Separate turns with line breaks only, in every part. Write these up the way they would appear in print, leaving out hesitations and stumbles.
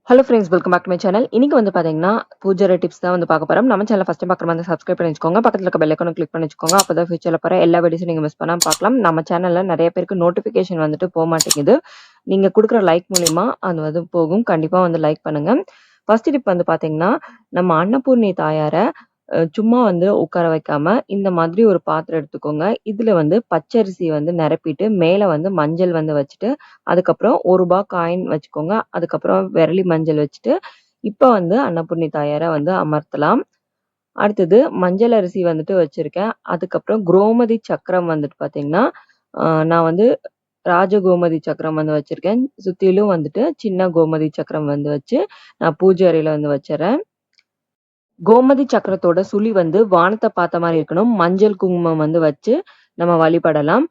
Hello friends, welcome back to my channel. இன்னைக்கு வந்து பார்த்தீங்கன்னா பூஜை டிப்ஸ் தான் வந்து பார்க்க போகிறோம். நம்ம சேனல் ஃபஸ்ட்டு பார்க்குற மாதிரி சப்ஸ்கிரைப் பண்ணி வச்சுக்கோங்க. பக்கத்தில் இருக்க பெல் ஐக்கானை கிளிக் பண்ணி வச்சுக்கோங்க. அப்போ தான் ஃபியூச்சரில் போகிற எல்லா வீடியோஸும் நீங்கள் மிஸ் பண்ணாமல் பார்க்கலாம். நம்ம சேனலில் நிறைய பேருக்கு நோட்டிஃபிகேஷன் வந்துட்டு போக மாட்டேங்குது. நீங்கள் கொடுக்குற லைக் மூலிமா அது வந்து போகும். கண்டிப்பாக வந்து லைக் பண்ணுங்கள். ஃபர்ஸ்ட் டிப் வந்து பார்த்தீங்கன்னா, நம்ம அன்னபூர்ணி தாயாரை சும்மா வந்து உட்கார வைக்காம இந்த மாதிரி ஒரு பாத்திரம் எடுத்துக்கோங்க. இதுல வந்து பச்சரிசி வந்து நிரப்பிட்டு மேல வந்து மஞ்சள் வந்து வச்சுட்டு, அதுக்கப்புறம் ₹1 காயின் வச்சுக்கோங்க. அதுக்கப்புறம் விரலி மஞ்சள் வச்சுட்டு, இப்ப வந்து அன்னபூர்ணி தாயார வந்து அமர்த்தலாம். அடுத்தது மஞ்சள் அரிசி வந்துட்டு வச்சிருக்கேன். அதுக்கப்புறம் குரோமதி சக்கரம் வந்துட்டு பாத்தீங்கன்னா, நான் வந்து ராஜகோமதி சக்கரம் வந்து வச்சிருக்கேன். சுத்திலும் வந்துட்டு சின்ன கோமதி சக்கரம் வந்து வச்சு நான் பூஜை அறையில வந்து வச்சுறேன். கோமதி சக்கரத்தோட சுழி வந்து வானத்தை பார்த்த மாதிரி இருக்கணும். மஞ்சள் குங்குமம் வந்து வச்சு நம்ம வழிபடலாம்.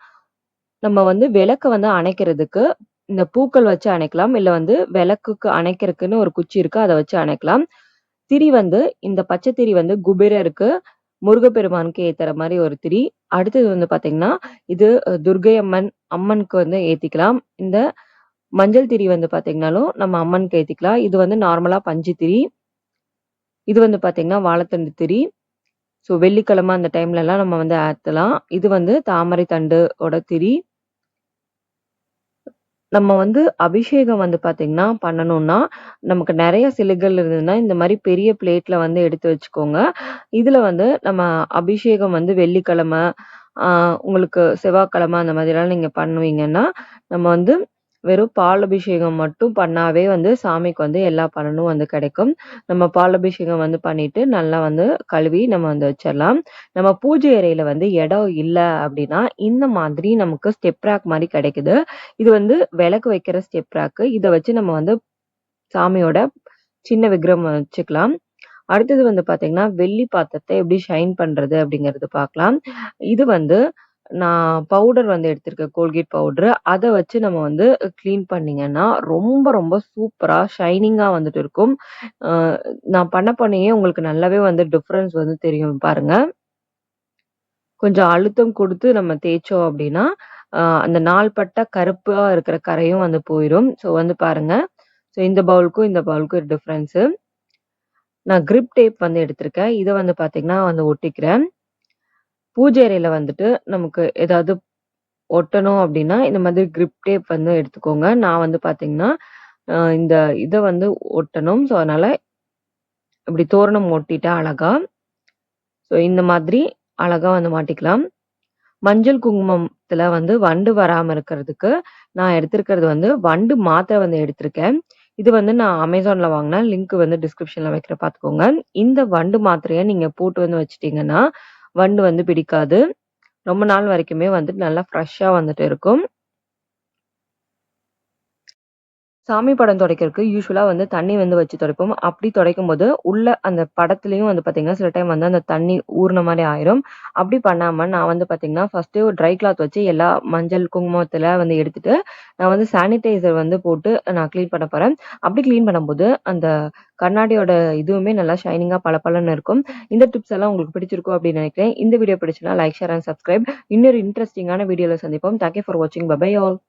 நம்ம வந்து விளக்க வந்து அணைக்கிறதுக்கு இந்த பூக்கள் வச்சு அணைக்கலாம். இல்ல வந்து விளக்குக்கு அணைக்கிறதுக்குன்னு ஒரு குச்சி இருக்கு. அதை வச்சு அணைக்கலாம். திரி வந்து இந்த பச்சை திரி வந்து குபேரருக்கு, முருகப்பெருமானுக்கு ஏத்துற மாதிரி ஒரு திரி. அடுத்தது வந்து பாத்தீங்கன்னா, இது துர்க்கை அம்மனுக்கு வந்து ஏத்திக்கலாம். இந்த மஞ்சள் திரி வந்து பாத்தீங்கன்னாலும் நம்ம அம்மனுக்கு ஏத்திக்கலாம். இது வந்து நார்மலா பஞ்சு திரி. இது வந்து பாத்தீங்கன்னா வாழைத்தண்டு திரி. ஸோ வெள்ளிக்கிழமை அந்த டைம்லலாம் நம்ம வந்து ஏத்தலாம். இது வந்து தாமரை தண்டோட திரி. நம்ம வந்து அபிஷேகம் வந்து பார்த்தீங்கன்னா பண்ணணும்னா, நமக்கு நெறைய சிலைகள் இருந்ததுன்னா, இந்த மாரி பெரிய பிளேட்ல வந்து எடுத்து வச்சுக்கோங்க. இதுல வந்து நம்ம அபிஷேகம் வந்து வெள்ளிக்கிழமை, ஆ உங்களுக்கு செவ்வாய்க்கிழமை அந்த மாதிரிலாம் நீங்க பண்ணுவீங்கன்னா, நம்ம வந்து வெறும் பால் அபிஷேகம் மட்டும் பண்ணாவே வந்து சாமிக்கு வந்து எல்லா பலனும் வந்து கிடைக்கும். நம்ம பால் அபிஷேகம் வந்து பண்ணிட்டு, நல்லா வந்து கழுவி நம்ம வந்து வச்சிரலாம். நம்ம பூஜை அறையில வந்து இடம் இல்ல அப்டின்னா, இந்த மாதிரி நமக்கு ஸ்டெப் ரேக் மாரி கிடைக்குது. இது வந்து விளக்கு வைக்கிற ஸ்டெப் ரேக்கு. இத வச்சு நம்ம வந்து சாமியோட சின்ன விக்கிரகம் வச்சுக்கலாம். அடுத்தது வந்து பார்த்தீங்கன்னா, வெள்ளி பாத்திரத்த எப்படி ஷைன் பண்றது அப்படிங்கிறது பார்க்கலாம். இது வந்து நான் பவுடர் வந்து எடுத்திருக்கேன். Colgate powder. அத வச்சு நம்ம வந்து கிளீன் பண்ணீங்கன்னா, ரொம்ப ரொம்ப சூப்பரா ஷைனிங்கா வந்துட்டு இருக்கும். அ நான் பண்ணயே உங்களுக்கு நல்லாவே வந்து டிஃபரன்ஸ் வந்து தெரியும் பாருங்க. கொஞ்சம் அழுத்தம் குடுத்து நம்ம தேய்ச்சோம் அப்படின்னா, அந்த நாள்பட்ட கருப்பா இருக்கிற கரையும் வந்து போயிரும். ஸோ வந்து பாருங்க. ஸோ இந்த பவுலுக்கும், இந்த பவுலுக்கும் டிஃபரன்ஸு. நான் கிரிப் டேப் வந்து எடுத்திருக்கேன். இத வந்து பார்த்தீங்கன்னா வந்து ஒட்டிக்கிறேன். பூஜை அறையில வந்துட்டு நமக்கு ஏதாவது ஒட்டணும் அப்படின்னா, இந்த மாதிரி கிரிப் டேப் வந்து எடுத்துக்கோங்க. நான் வந்து பார்த்தீங்கன்னா, இந்த இத வந்து ஒட்டணும். ஸோ அதனால இப்படி தோரணம் ஒட்டிட்டேன் அழகா. ஸோ இந்த மாதிரி அழகா வந்து மாட்டிக்கலாம். மஞ்சள் குங்குமத்துல வந்து வண்டு வராம இருக்கிறதுக்கு, நான் எடுத்திருக்கிறது வந்து வண்டு மாத்திரை வந்து எடுத்திருக்கேன். இது வந்து நான் Amazonல வாங்குனேன். லிங்க் வந்து டிஸ்கிரிப்ஷன்ல வைக்கிறேன் பார்த்துக்கோங்க. இந்த வண்டு மாத்திரைய நீங்க போட்டு வந்து வச்சுட்டீங்கன்னா, வண்டு வந்து பிடிக்காது. ரொம்ப நாள் வரைக்குமே வந்துட்டு நல்லா ஃப்ரெஷ்ஷா வந்துட்டு இருக்கும். சாமி படம் துடைக்கிறதுக்கு யூசுவலா வந்து தண்ணி வந்து வச்சு துடைப்போம். அப்படி துடைக்கும்போது, உள்ள அந்த படத்துலயும் வந்து பார்த்தீங்கன்னா, சில டைம் வந்து அந்த தண்ணி ஊறுன மாரி ஆயிரும். அப்படி பண்ணாம நான் வந்து பார்த்தீங்கன்னா, ஃபர்ஸ்ட்டு ஒரு ட்ரை கிளாத் வச்சு எல்லா மஞ்சள், குங்குமத்துல வந்து எடுத்துட்டு, நான் வந்து சானிடைசர் வந்து போட்டு நான் கிளீன் பண்ண போறேன். அப்படி கிளீன் பண்ணும்போது, அந்த கண்ணாடியோட இதுவுமே நல்லா ஷைனிங்கா பளபளன்னு இருக்கும். இந்த டிப்ஸ் எல்லாம் உங்களுக்கு பிடிச்சிருக்கும் அப்படின்னு நினைக்கிறேன். இந்த வீடியோ பிடிச்சுன்னா லைக், ஷேர் அண்ட் சப்ஸ்கிரைப். இன்னொரு இன்ட்ரஸ்டிங்கான வீடியோல சந்திப்போம். தேங்க் யூ ஃபார் வாட்சிங். Bye bye all.